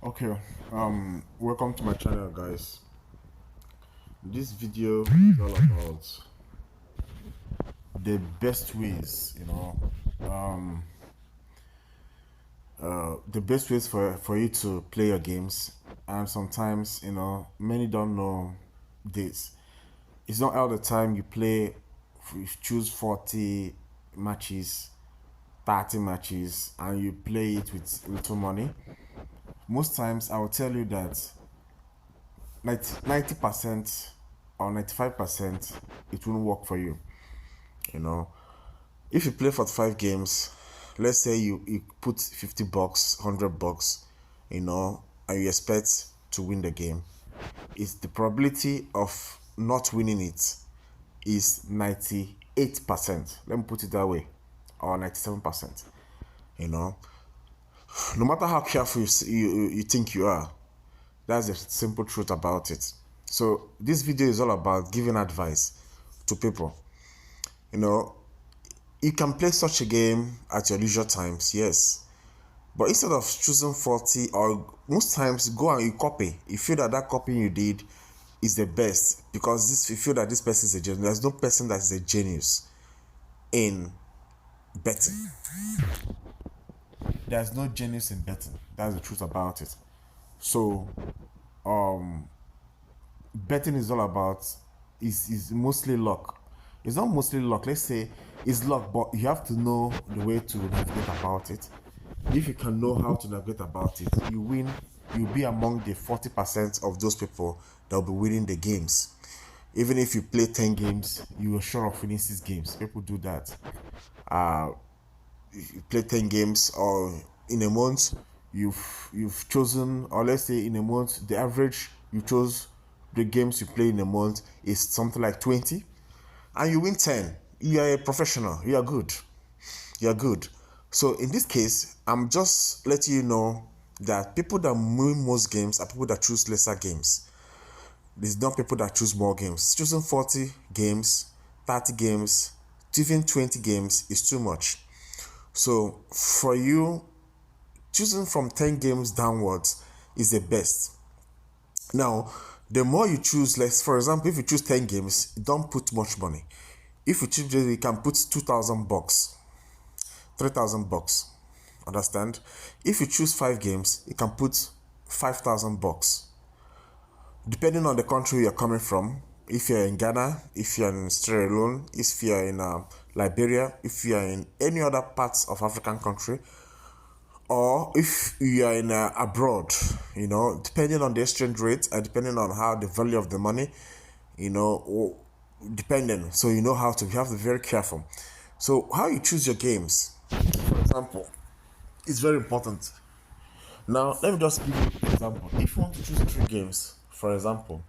Okay, welcome to my channel, guys. This video is all about the best ways, the best ways for you to play your games. And sometimes, many don't know this. It's not all the time you play, you choose 40 matches, 30 matches, and you play it with little money. Most times, I will tell you that 90% or 95% it won't work for you. You know, if you play 45 games, let's say you put 50 bucks, 100 bucks, and you expect to win the game, is the probability of not winning it is 98%. Let me put it that way, or 97%. You know, no matter how careful you think you are, that's the simple truth about it. So this video is all about giving advice to people. You know, you can play such a game at your leisure times, yes. But instead of choosing 40, or most times go and you copy. You feel that copy you did is the best because you feel that this person is a genius. There's no person that is a genius in betting. There's no genius in betting. That's the truth about it. So, betting is all about is mostly luck. It's not mostly luck. Let's say it's luck, but you have to know the way to navigate about it. If you can know how to navigate about it, you win. You'll be among the 40% of those people that will be winning the games. Even if you play 10 games, you are sure of winning 6 games. People do that. You play 10 games, or in a month you've chosen, or let's say in a month the average you chose the games you play in a month is something like 20, and you win 10. You are a professional. You are good. So in this case, I'm just letting you know that people that win most games are people that choose lesser games. There's not people that choose more games. Choosing 40 games, 30 games, even 20 games is too much. So for you, choosing from 10 games downwards is the best. Now, the more you choose, like for example, if you choose 10 games, don't put much money. If you choose, you can put 2,000 bucks, 3,000 bucks. Understand? If you choose 5 games, you can put 5,000 bucks. Depending on the country you're coming from, if you're in Ghana, if you're in Sierra Leone, if you're in Liberia, if you're in any other parts of African country, or if you are in abroad, depending on the exchange rate and depending on how the value of the money, depending. So you have to be very careful. So how you choose your games, for example, is very important. Now let me just give you an example. If you want to choose 3 games, for example,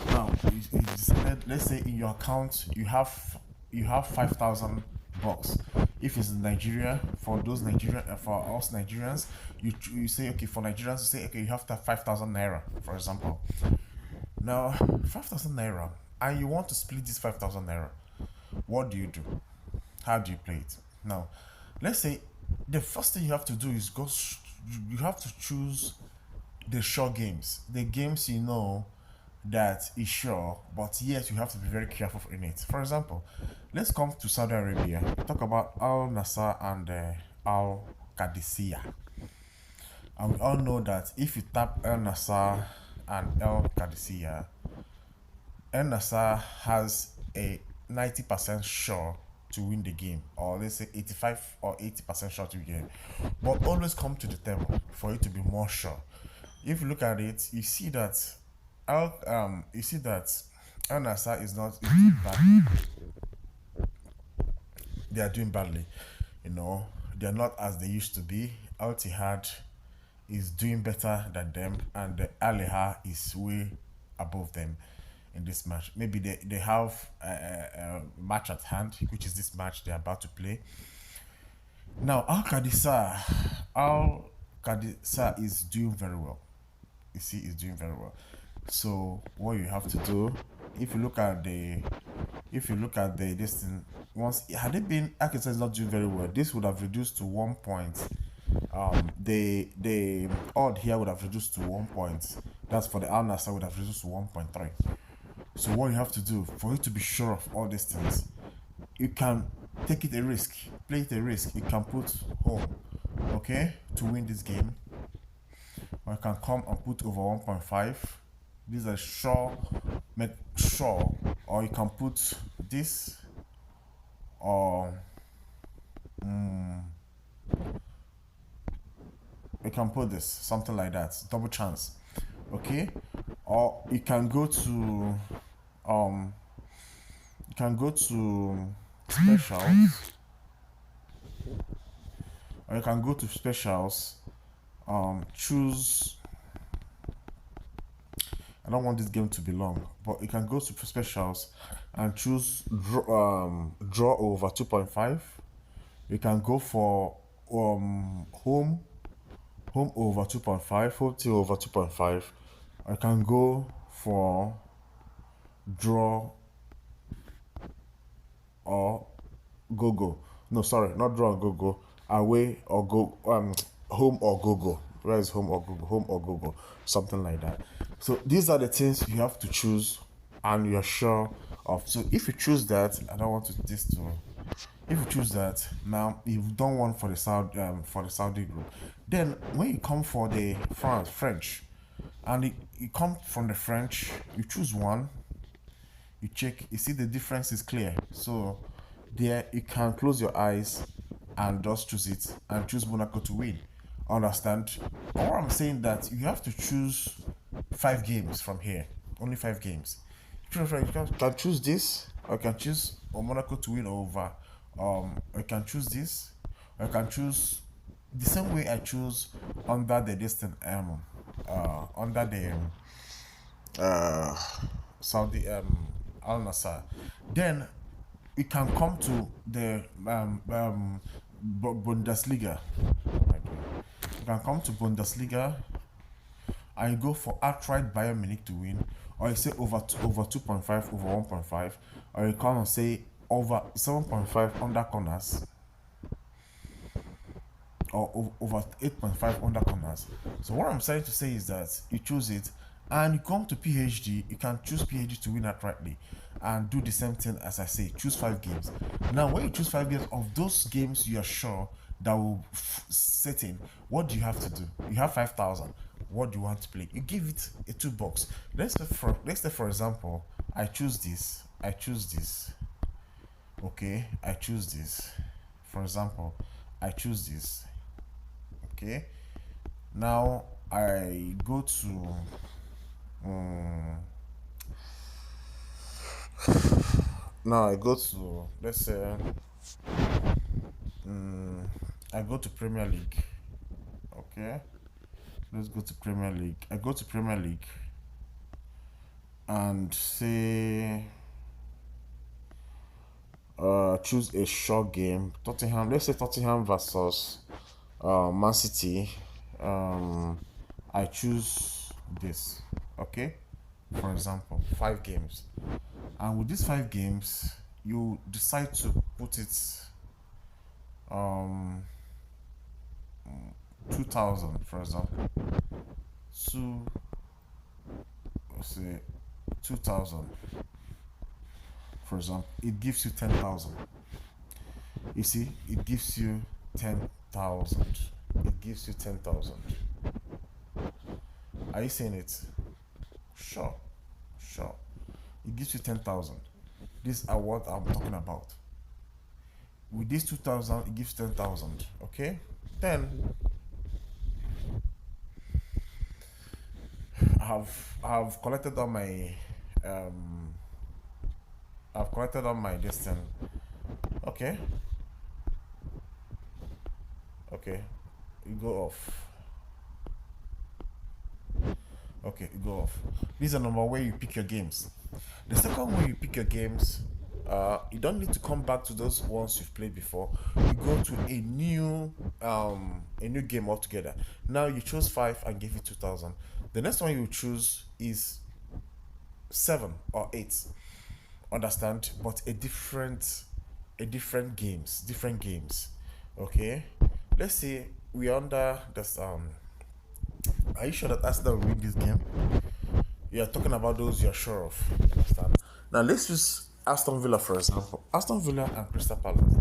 now you decided, let's say in your account you have 5,000 bucks. If it's in Nigeria, for us Nigerians, you say, okay, for Nigerians, you say, okay, you have to have 5,000 naira, for example. Now 5,000 naira, and you want to split this 5,000 naira. What do you do? How do you play it? Now let's say the first thing you have to do is you have to choose the sure games, the games that is sure, but yet you have to be very careful in it. For example, let's come to Saudi Arabia. Talk about Al Nassr and Al Qadisiyah. And we all know that if you tap Al Nassr and Al Qadisiyah, Al Nassr has a 90% sure to win the game, or let's say 85 or 80% sure to win the game. But always come to the table for you to be more sure. If you look at it, you see that Al Nassr is doing badly. They are doing badly. They're not as they used to be. Al Ittihad is doing better than them, and the Al Ahly is way above them in this match. Maybe they have a match at hand, which is this match they're about to play. Now Al Qadisiyah is doing very well. You see, is doing very well. So what you have to do, if you look at this thing, once had it been Al Qadisiyah is not doing very well, this would have reduced to 1 point. the odd here would have reduced to 1 point. That's for the Al Nassr would have reduced to 1.3. So what you have to do for you to be sure of all these things, you can take it a risk, play it a risk. You can put home, okay, to win this game, or you can come and put over 1.5. These are sure, make sure, or you can put this, or you can put this, something like that, double chance, okay. Or you can go to specials, or you can go to specials, choose, I don't want this game to be long, but you can go to specials and choose draw over 2.5. You can go for home over 2.5, home team over 2.5. I can go for draw or go. No, sorry, not draw or go. Away or go, home or go. Where is home or go? Home or go. Something like that. So these are the things you have to choose and you're sure of. So if you choose that, I don't want to this to. If you choose that, now you've done one for the Saudi group. Then when you come for the French, and you come from the French, you choose one, you check, you see the difference is clear. So there you can close your eyes and just choose it and choose Monaco to win. Understand? Or I'm saying that you have to choose 5 games from here. Only 5 games. You can choose this, or you can choose Monaco to win over. I can choose this, or I can choose the same way I choose under the distance under the Saudi Al Nassr. Then you can come to the Bundesliga. You can come to Bundesliga and you go for outright Bayern Munich to win, or you say over 2.5 over 1.5, or you come and say over 7.5 under corners, or over 8.5 under corners. So what I'm trying to say is that you choose it and you come to PhD, you can choose PhD to win outrightly and do the same thing as I say, choose 5 games. Now when you choose 5 games, of those games you are sure that will set in, what do you have to do? You have 5,000. What do you want to play? You give it a 2 box. Let's say for example, I choose this. Okay, I choose this. For example, I choose this. Okay. Now I go to let's say I go to Premier League. Okay. Let's go to Premier League. I go to Premier League and say choose a short game. Tottenham. Let's say Tottenham versus Man City. I choose this. Okay. For example, 5 games. And with these 5 games, you decide to put it 2,000, for example. Let's say 2,000. For example, it gives you 10,000. You see, it gives you 10,000. It gives you 10,000. Are you seeing it? Sure. It gives you 10,000. These are what I'm talking about. With this 2,000, it gives 10,000. Okay. Then I've collected all my distance. Okay. You go off. Okay, you go off. This is the number way you pick your games. The second way you pick your games, you don't need to come back to those ones you've played before. You go to a new game altogether. Now you chose 5 and give it 2,000. The next one you choose is 7 or 8. Understand? But different games. Okay. Let's say we under this are you sure that Arsenal will win this game? You're talking about those you're sure of. Understand? Now let's use Aston Villa for example. Aston Villa and Crystal Palace.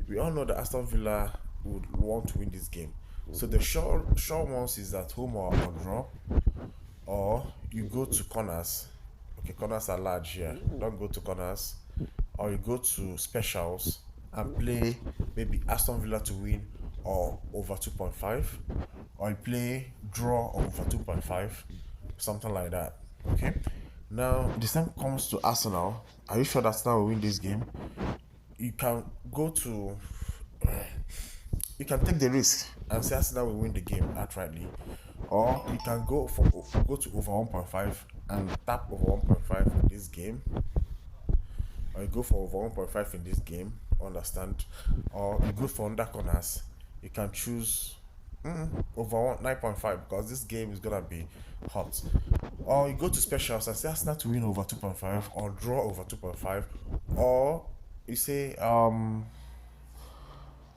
We all know that Aston Villa would want to win this game. So the sure ones is that home or draw, or you go to corners. Okay, corners are large here. Don't go to corners, or you go to specials and play maybe Aston Villa to win or over 2.5, or you play draw or over 2.5, something like that. Okay. Now the same comes to Arsenal. Are you sure that Arsenal will win this game? You can go to you can take the risk and say Arsenal will win the game outrightly, or you can go to over 1.5 and tap over 1.5 in this game, or you go for over 1.5 in this game. Understand? Or you go for under corners. You can choose over 9.5 because this game is gonna be hot. Or you go to specials and say Arsenal to win over 2.5 or draw over 2.5, or you say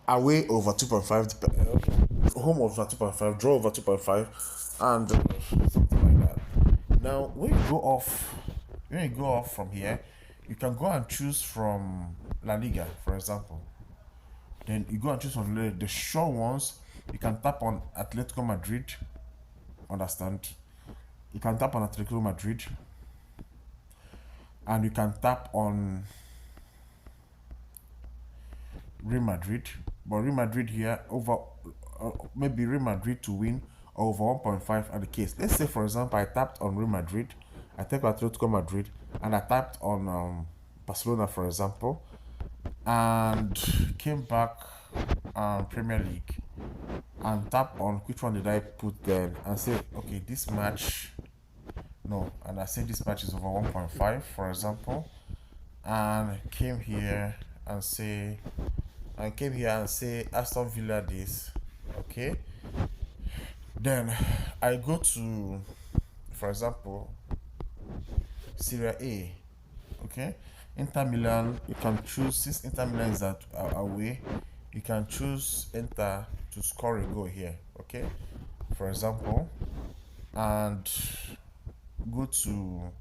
away over 2.5, home over 2.5, draw over 2.5, and something like that. Now, when you go off from here, you can go and choose from La Liga, for example. Then you go and choose from the sure ones. You can tap on Atletico Madrid. Understand? You can tap on Atletico Madrid, and you can tap on Real Madrid. But Real Madrid here over maybe Real Madrid to win over 1.5 at the case. Let's say for example I tapped on Real Madrid, I tapped Atletico Madrid, and I tapped on Barcelona for example, and came back Premier League and tap on which one did I put then and say okay this match no, and I say this match is over 1.5 for example, and came here and say Aston Villa this, okay. Then I go to, for example, Serie A, okay. Inter Milan, you can choose, since Inter Milan is away, you can choose Inter to score a goal here, okay, for example, and go to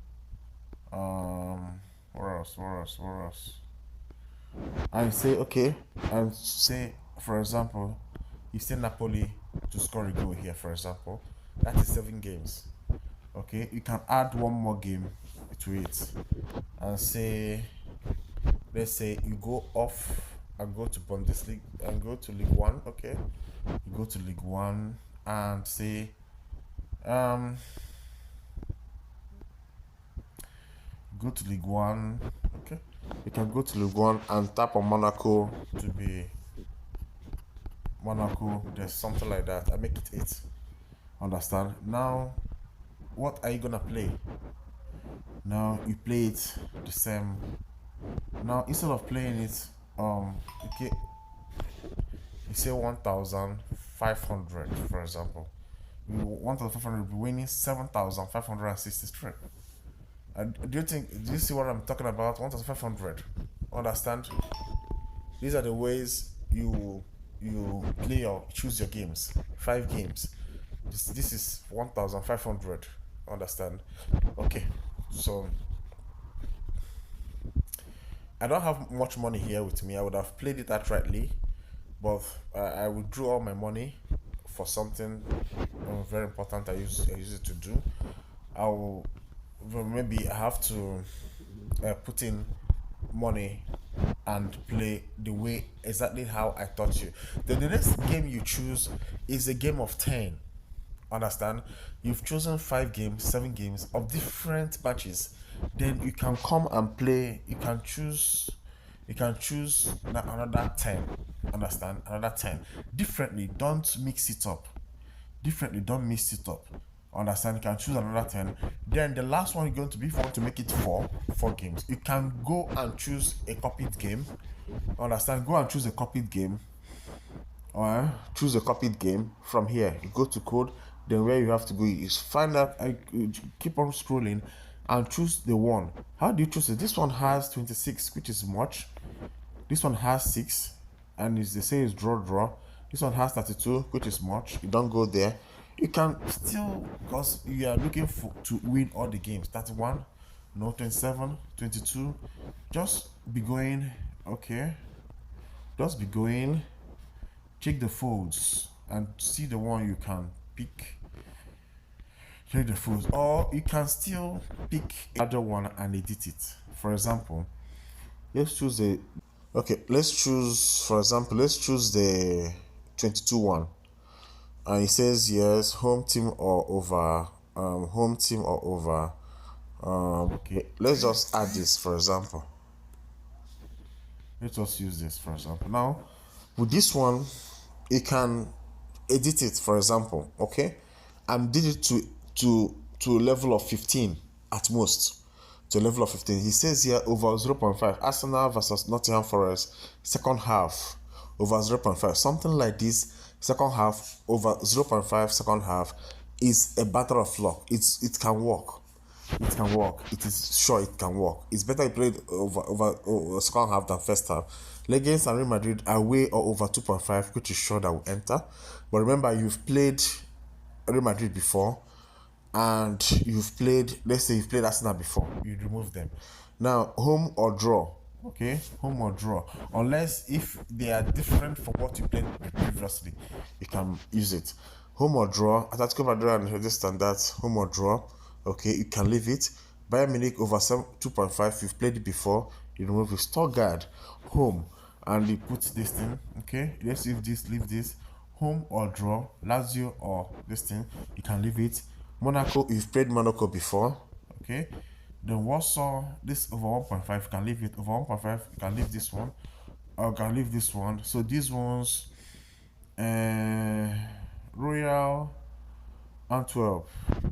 where else? And say okay, and say for example, you say Napoli to score a goal here, for example, that is 7 games. Okay, you can add one more game to it and say, let's say you go off and go to Bundesliga and go to League One. Okay, you go to League One and say go to League One. Okay, you can go to League One and tap on Monaco to be Monaco. There's something like that. I make it 8. Understand? Now, what are you gonna play? Now you play it the same. Now instead of playing it, okay, you say 1,500 for example. 1,500 winning 7,563. Do you see what I'm talking about? 1,500. Understand? These are the ways you play or choose your games. 5 games. This is 1,500. Understand? Okay. So I don't have much money here with me. I would have played it outrightly, but I withdrew all my money for something very important. I use it to do. Maybe I have to put in money and play the way exactly how I taught you. Then the next game you choose is a game of 10. Understand? You've chosen 5 games, 7 games of different matches. Then you can come and play. You can choose another 10. Understand? Another 10 differently. Don't mix it up. Understand? You can choose another 10. Then the last one you're going to be, if you want to make it 4 games, you can go and choose a copied game. Understand? Go and choose a copied game. Or choose a copied game from here. You go to code. Then where you have to go is find out. Keep on scrolling and choose the one. How do you choose it? This one has 26, which is much. This one has 6, and they say it's draw. This one has 32, which is much. You don't go there. You can still, because you are looking for to win all the games. 31, no, 27, 22. Just be going, okay. Just be going. Check the folds and see the one you can pick. Check the folds, or you can still pick another one and edit it. For example, let's choose the okay. Let's choose, for example, let's choose the 22 one, and it says yes, home team or over, home team or over. Okay, let's just add this, for example. Let's just use this, for example. Now, with this one, you can edit it, for example, okay, and did it to a level of 15 at most, to a level of 15. He says here over 0.5, Arsenal versus Nottingham Forest, second half over 0.5, something like this. Second half over 0.5, second half is a battle of luck. It can work. It can work. It is sure it can work. It's better you played over second half than first half. Legends and Real Madrid away or over 2.5, which is sure that will enter. But remember, you've played Real Madrid before, and you've played, let's say you've played Arsenal before, you remove them. Now, home or draw. Okay, home or draw. Unless if they are different from what you played previously, you can use it. Home or draw. Atletico Madrid and the standards. Home or draw. Okay, you can leave it. Bayern Munich over 2.5. You've played it before. You remove it. Stuttgart home, and you put this thing. Okay, let's leave this. Leave this. Home or draw. Lazio or this thing. You can leave it. Monaco. You've played Monaco before. Okay. Then Warsaw, this over 1.5, you can leave it. Over 1.5, you can leave this one. Or you can leave this one. So these ones, Royal Antwerp,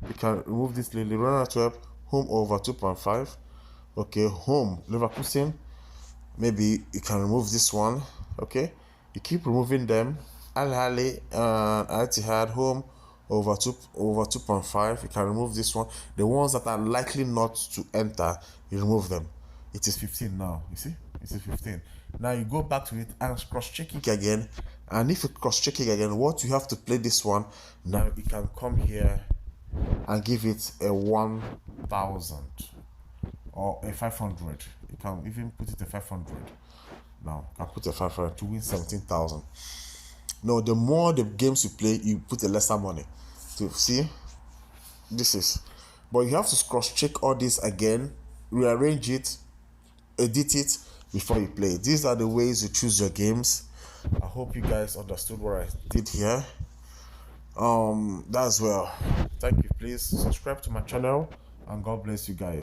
you can remove this lily. Royal Antwerp, home over 2.5. Okay, home, Leverkusen, maybe you can remove this one. Okay, you keep removing them. Al Ahly and Al Ittihad, home over 2.5. You can remove this one. The ones that are likely not to enter, you remove them. It is 15 now. You see, it is 15. Now you go back to it and cross-check it again. And if you cross-check it again, what you have to play this one. Now you can come here and give it a 1,000 or a 500. You can even put it a 500. Now you can put a 500 to win 17,000. No, the more the games you play, you put a lesser money. So see, this is, but you have to cross-check all this again, rearrange it, edit it before you play. These are the ways you choose your games. I hope you guys understood what I did here. That's well. Thank you. Please subscribe to my channel, and God bless you guys.